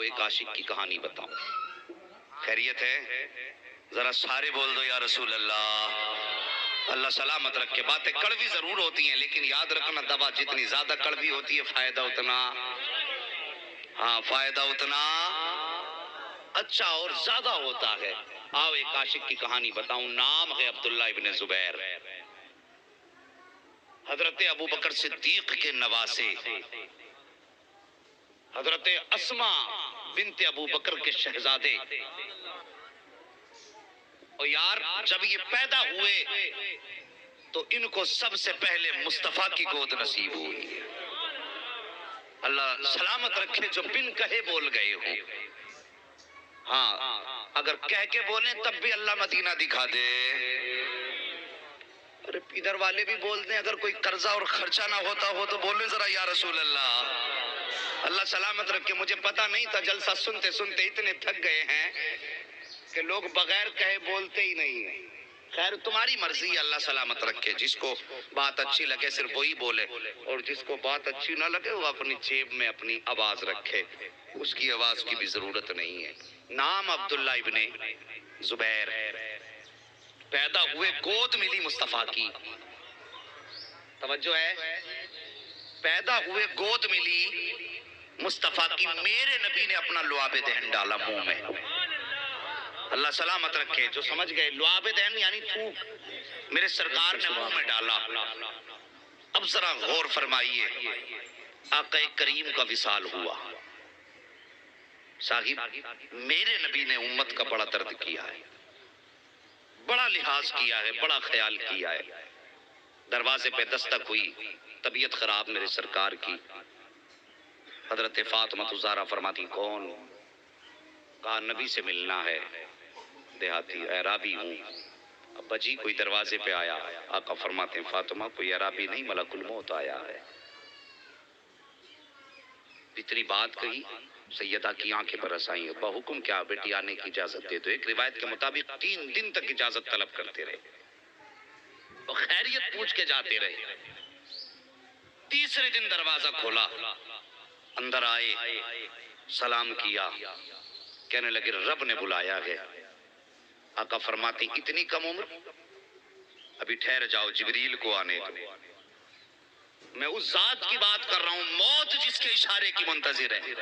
ایک عاشق کی کہانی بتاؤں. خیریت ہے؟ ذرا سارے بول دو یا رسول اللہ. اللہ سلامت رکھے. باتیں کڑوی ضرور ہوتی ہیں لیکن یاد رکھنا دوا جتنی زیادہ کڑوی ہوتی ہے فائدہ اتنا فائدہ اتنا اچھا اور زیادہ ہوتا ہے. آؤ ایک عاشق کی کہانی بتاؤں. نام ہے عبداللہ ابن زبیر. حضرت ابو بکر صدیق کے نواسے، حضرت اسما بنت ابو بکر کے شہزادے. اور یار جب یہ پیدا ہوئے تو ان کو سب سے پہلے مصطفیٰ کی گود نصیب ہوئی. اللہ سلامت رکھے جو بن کہے بول گئے ہو. اگر کہہ کے بولیں تب بھی اللہ مدینہ دکھا دے. ارے ادھر والے بھی بول دیں اگر کوئی قرضہ اور خرچہ نہ ہوتا ہو تو بولیں ذرا یا رسول اللہ. اللہ سلامت رکھے. مجھے پتا نہیں تھا جلسہ سنتے سنتے اتنے تھک گئے ہیں کہ لوگ بغیر کہے بولتے ہی نہیں ہیں. خیر تمہاری مرضی ہے. اللہ سلامت رکھے. جس کو بات اچھی لگے صرف وہی بولے اور جس کو بات اچھی نہ لگے وہ اپنی جیب میں اپنی آواز رکھے. اس کی آواز کی بھی ضرورت نہیں ہے. نام عبداللہ ابن زبیر. پیدا ہوئے گود ملی مصطفیٰ کی. توجہ ہے. پیدا ہوئے گود ملی مصطفیٰ کی. میرے نبی نے اپنا لعاب دہن ڈالا منہ میں. اللہ سلامت رکھے. جو سمجھ گئے لعاب دہن یعنی تھوک میرے سرکار نے منہ میں ڈالا. اب ذرا غور فرمائیے. آقا کریم کا وصال ہوا. صاحب میرے نبی نے امت کا بڑا درد کیا ہے، بڑا لحاظ کیا ہے، بڑا خیال کیا ہے. دروازے پہ دستک ہوئی. طبیعت خراب میرے سرکار کی. حضرت فاطمہ زہرا فرماتی کون؟ کہا نبی سے ملنا ہے. دیہاتی اعرابی ہوں. ابا جی کوئی دروازے پہ آیا. آقا فرماتے ہیں فاطمہ کوئی اعرابی نہیں ملک الموت آیا ہے. اتنی بات کہی سیدہ کی آنکھیں برس آئیں. ابا حکم کیا؟ بیٹی آنے کی اجازت دے دو. ایک روایت کے مطابق 3 دن تک اجازت طلب کرتے رہے اور خیریت پوچھ کے جاتے رہے. تیسرے دن دروازہ کھولا. اندر آئے. سلام کیا. کہنے لگے رب نے بلایا ہے. آقا فرماتے اتنی کم عمر؟ ابھی ٹھہر جاؤ جبریل کو آنے دو. میں اس ذات کی بات کر رہا ہوں موت جس کے اشارے کی منتظر ہے.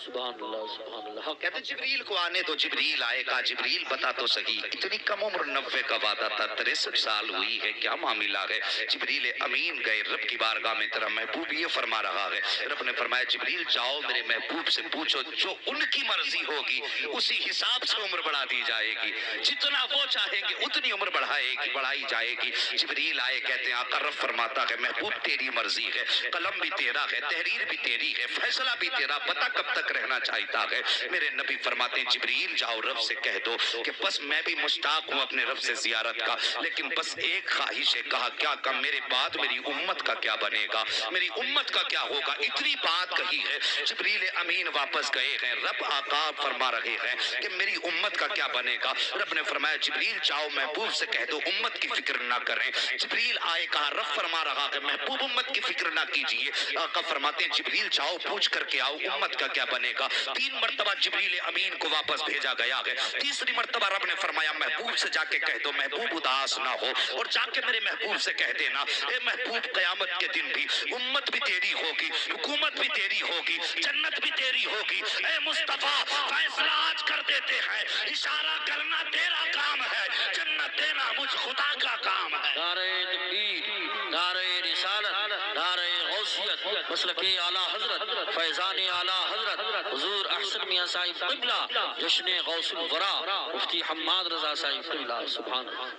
سبحان اللہ سبحان اللہ. کہتے جبریل کو آنے دو. جبریل آئے. کہا جبریل بتا تو صحیح اتنی کم عمر 90 کا وعدہ تھا 63 سال ہوئی ہے کیا معاملہ ہے؟ جبریل امین گئے. رب کی بارگاہ میں تیرا محبوب یہ فرما رہا ہے. رب نے فرمایا جبریل جاؤ میرے محبوب سے پوچھو جو ان کی مرضی ہوگی اسی حساب سے عمر بڑھا دی جائے گی. جتنا وہ چاہیں گے اتنی عمر بڑھائی جائے گی. جبریل آئے. کہتے ہیں آقا رب فرماتا ہے محبوب تیری مرضی ہے. قلم بھی تیرا ہے. تحریر بھی تیری ہے. فیصلہ بھی تیرا. بتا کب تک رہنا چاہتا ہے؟ میرے نبی فرماتے ہیں جبریل جاؤ رب سے کہہ دو کہ بس میں بھی مشتاق ہوں اپنے رب سے زیارت کا لیکن بس ایک خواہش ہے. کہا کیا؟ کہ میرے بعد میری امت کا کیا بنے گا؟ میری امت کا کیا ہوگا؟ اتنی بات کہی ہے. جبریل امین واپس گئے ہیں. رب آقا فرما رہے ہیں کہ میری امت کا کیا بنے گا؟ رب نے فرمایا جبریل جاؤ محبوب سے کہہ دو امت کی فکر نہ کریں. جبریل آئے. کہا رب فرما رہا کہ محبوب امت کی فکر نہ کیجئے. آقا فرماتے ہیں جبریل جاؤ پوچھ کر کے آؤ امت کا کیا بنے گا. 3 مرتبہ جبریل امین کو واپس بھیجا گیا ہے. تیسری مرتبہ رب نے فرمایا محبوب سے جا کے کہہ دو محبوب اداس نہ ہو اور جا کے میرے محبوب سے کہہ دینا اے محبوب قیامت کے دن بھی امت بھی تیری ہوگی، حکومت بھی تیری ہوگی، جنت بھی تیری ہوگی. اے مصطفیٰ فیصلہ آج کر دیتے ہیں. اشارہ کرنا تیرا کام ہے، جنت دینا مجھ خدا کا کام ہے. نعرہ تکبیر، نعرہ رسالت، نعرہ غوثیت، مسلک اعلیٰ حضرت، فیضان اعلیٰ حضرت حضور احسن میاں صاحب قبلہ، جشن غوث الورا مفتی حماد رضا صاحب قبلہ. سبحان اللہ.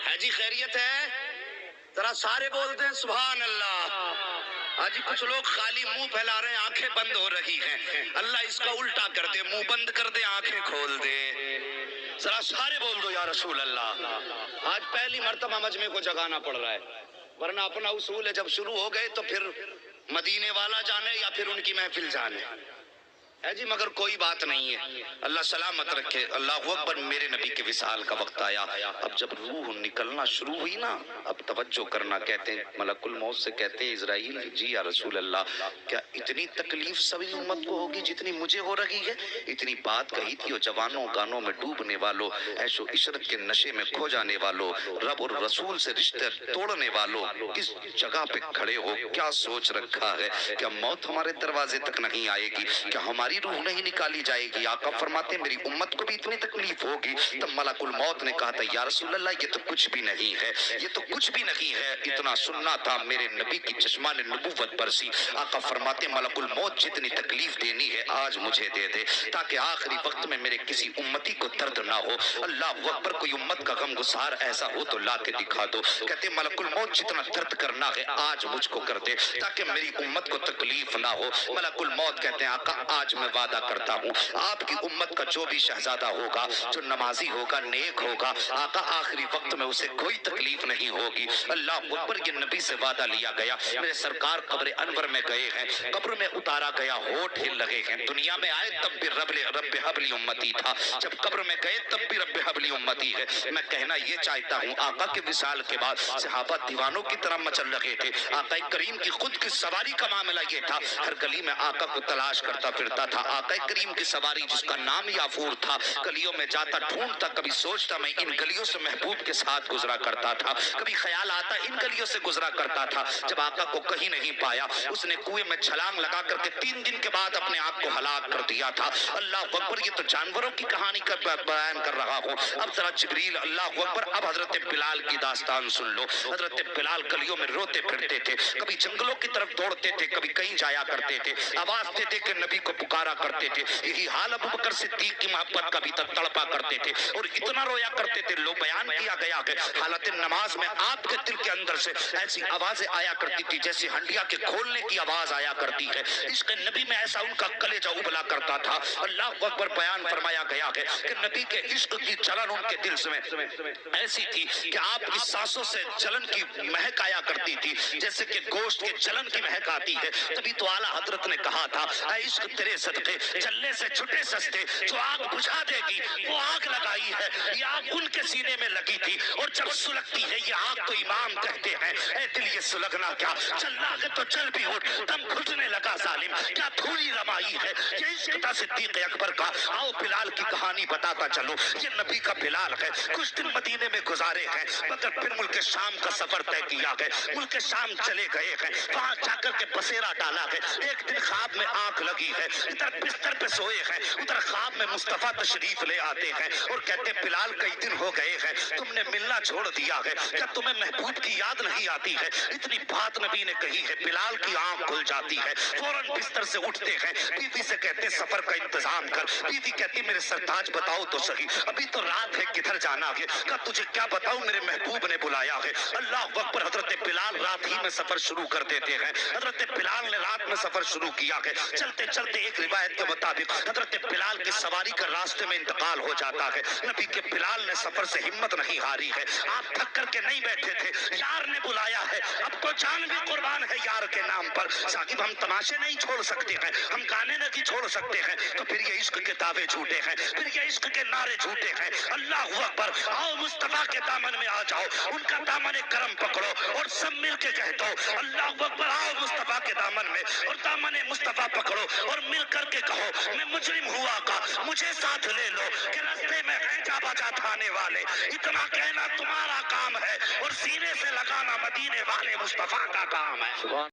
ہے جی خیریت ہے؟ ذرا سارے بولتے ہیں سبحان اللہ. آج کچھ لوگ خالی منہ پھیلا رہے ہیں آنکھیں بند ہو رہی ہیں. اللہ اس کا الٹا کر دے. منہ بند کر دے آنکھیں کھول دے. ذرا سارے بول دو یا رسول اللہ. آج پہلی مرتبہ مجمع کو جگانا پڑ رہا ہے ورنہ اپنا اصول ہے جب شروع ہو گئے تو پھر مدینے والا جانے یا پھر ان کی محفل جانے. ہے جی مگر کوئی بات نہیں ہے، اللہ سلامت رکھے۔ اللہ اکبر، میرے نبی کے وصال کا وقت آیا۔ اب جب روح نکلنا شروع ہوئی نا، اب توجہ کرنا، کہتے ہیں ملک الموت سے کہتے ہیں اسرائیل، جی یا رسول اللہ، کیا اتنی تکلیف سبھی امت کو ہوگی جتنی مجھے ہو رہی ہے؟ اتنی بات کہی تھی، اور جوانوں گانوں میں ڈوبنے والوں، عیش و عشرت کے نشے میں کھو جانے والوں، رب اور رسول سے رشتے توڑنے والوں، کس جگہ پہ کھڑے ہو، کیا سوچ رکھا ہے؟ کیا موت ہمارے دروازے تک نہیں آئے گی؟ کیا ہماری روح نہیں نکالی جائے گی؟ آقا فرماتے ہیں میری امت کو بھی اتنی تکلیف ہوگی۔ تب ملک الموت نے کہا تھا یا رسول اللہ یہ تو کچھ بھی نہیں ہے، یہ تو کچھ بھی نہیں ہے۔ اتنا سننا تھا، میرے نبی کی چشمان نبوت برسی۔ آقا فرماتے ہیں ملک الموت جتنی تکلیف دینی ہے آج مجھے دے دے، تاکہ آخری وقت میں میرے کسی امتی کو درد نہ ہو۔ اللہ اکبر، کوئی امت کا غم گسار ایسا ہو تو لا کے دکھا دو۔ کہتے ہیں ملک الموت جتنا درد کرنا ہے آج مجھ کو کر دے، تاکہ میری امت کو تکلیف نہ ہو۔ ملک الموت کہتے ہیں آقا آج میں وعدہ کرتا ہوں آپ کی امت کا جو بھی شہزادہ ہوگا، جو نمازی ہوگا، نیک ہوگا، آقا آخری وقت میں اسے کوئی تکلیف نہیں ہوگی۔ اللہ اکبر، یہ نبی سے وعدہ لیا گیا۔ میرے سرکار قبر انور میں گئے ہیں، قبر میں اتارا گیا، ہونٹ ہل لگے ہیں۔ دنیا میں آئے تب بھی رب حبلی امتی تھا، جب قبر میں گئے تب بھی رب حبلی امتی ہے۔ میں کہنا یہ چاہتا ہوں آقا کے وصال کے بعد صحابہ دیوانوں کی طرح مچل رہے تھے۔ آقا کریم کی خود کی سواری کا معاملہ یہ تھا، ہر گلی میں آقا کو تلاش کرتا پھرتا تھا۔ آقا کریم کی سواری جس کا نام یافور تھا، گلیوں میں جاتا ڈھونڈتا، کبھی سوچتا میں ان گلیوں سے محبوب کے ساتھ گزرا کرتا تھا، کبھی خیال آتا ان گلیوں سے گزرا کرتا تھا۔ جب آقا کو کہیں نہیں پایا، اس نے کنویں میں چھلانگ لگا کر کے 3 دن کے بعد اپنے آپ کو ہلاک کر دیا تھا۔ اللہ اکبر، یہ تو جانوروں کی کہانی کا بیان کر رہا ہوں۔ اب ذرا جبریل، اللہ اکبر، اب حضرت بلال کی داستان سن لو۔ حضرت بلال گلیوں میں روتے پھرتے تھے، کبھی جنگلوں کی طرف دوڑتے تھے، کبھی کہیں جایا کرتے تھے، آواز دے دے کے نبی کو پکارا کرتے تھے۔ یہی حال ابو بکر صدیق کی محبت کا بھی تڑپا کرتے تھے، اور اتنا رویا کرتے تھے، لو بیان کیا گیا کہ حالت نماز میں آپ کے دل کے اندر سے ایسی آوازیں آیا کرتی تھی جیسے ہنڈیا کے کھولنے کی آواز آیا کرتی ہے۔ عشق نبی میں ایسا ان کا کلیجہ ابلا کرتا تھا۔ اللہ اکبر، بیان فرمایا گیا ہے کہ نبی کے عشق کی جلن ان کے دل میں ایسی تھی کہ آپ کی سانسوں سے جلن کی مہک آیا کرتی تھی، جیسے کہ گوشت کے جلن کی مہک آتی ہے۔ تبھی تو اعلیٰ حضرت نے کہا تھا اے عشق تیرے صدقے چلنے سے چھٹے سستے، جو آگ بجھا دے گی وہ آگ لگائی ہے۔ یہ آگ ان کے سینے میں لگی تھی، اور جب سلگتی ہے یہ آگ تو امام کہتے ہیں اے دل یہ سلگنا کیا، چلنا ہے تو چل بھی اٹھ، دم گھٹنے لگا ظالم، کیا دھولی رمائی ہے۔ یہ عشق تھا صدیق اکبر کا۔ آؤ بلال کی کہانی بتاتا چلو، یہ نبی کا بلال ہے۔ کچھ دن مدینے میں گزارے ہیں، مگر پھر ملک شام کا سفر طے کیا ہے۔ ملک شام چلے گئے ہیں، وہاں جا کر کے بسیرا ڈالا ہے۔ ایک دن خواب میں آنکھ لگی ہے، ادھر بستر پہ سوئے ہیں، ادھر خواب میں مصطفیٰ تشریف لے آتے ہیں اور کہتے بلال کئی دن ہو گئے ہیں تم نے ملنا چھوڑ دیا ہے، کیا تمہیں محبوب کی یاد نہیں آتی ہے؟ اتنی بات نبی نے کہی ہے، بلال کی آنکھ کھل جاتی ہے، فوراً بستر سے اٹھتے ہیں، بیوی سے کہتے سفر کا انتظام کر۔ بیوی کہتی میرے سرتاج بتاؤ تو صحیح، ابھی تو رات ہے کدھر جانا ہے؟ کہا تجھے کیا بتاؤں، میرے محبوب نے بلایا ہے۔ اللہ اکبر، حضرت بلال رات ہی میں سفر شروع کر دیتے ہیں۔ حضرت بلال نے رات میں سفر شروع کیا ہے، چلتے چلتے ایک روایت کے مطابق حضرت بلال کی سواری کا راستے میں انتقال ہو جاتا ہے۔ نبی کے بلال نے سفر سے ہمت نہیں ہاری ہے، آپ تھک کر کے نہیں بیٹھے تھے، یار نے بلایا ہے، اب تو جان بھی قربان ہے یار کے نام پر۔ صاحب ہم تماشے نہیں چھوڑ سکتے ہیں، ہم گانے نہیں چھوڑ سکتے ہیں، تو پھر یہ عشق کے دعوے جھوٹے ہیں، پھر یہ عشق کے نعرے جھوٹے ہیں۔ اللہ اکبر، آؤ مصطفیٰ کے دامن میں آ جاؤ، ان کا دامن کرم پکڑو اور سب مل کے کہہ دو اللہ اکبر، آؤ مصطفیٰ کے دامن میں اور دامن مصطفیٰ پکڑو اور مل کر کے کہو میں مجرم ہوا کا مجھے ساتھ لے لو کہ راستے میں ہیں جا بجا تھانے والے، اتنا کہنا تمہارا کام ہے اور سینے سے لگانا مدینے والے مصطفیٰ کا کام ہے۔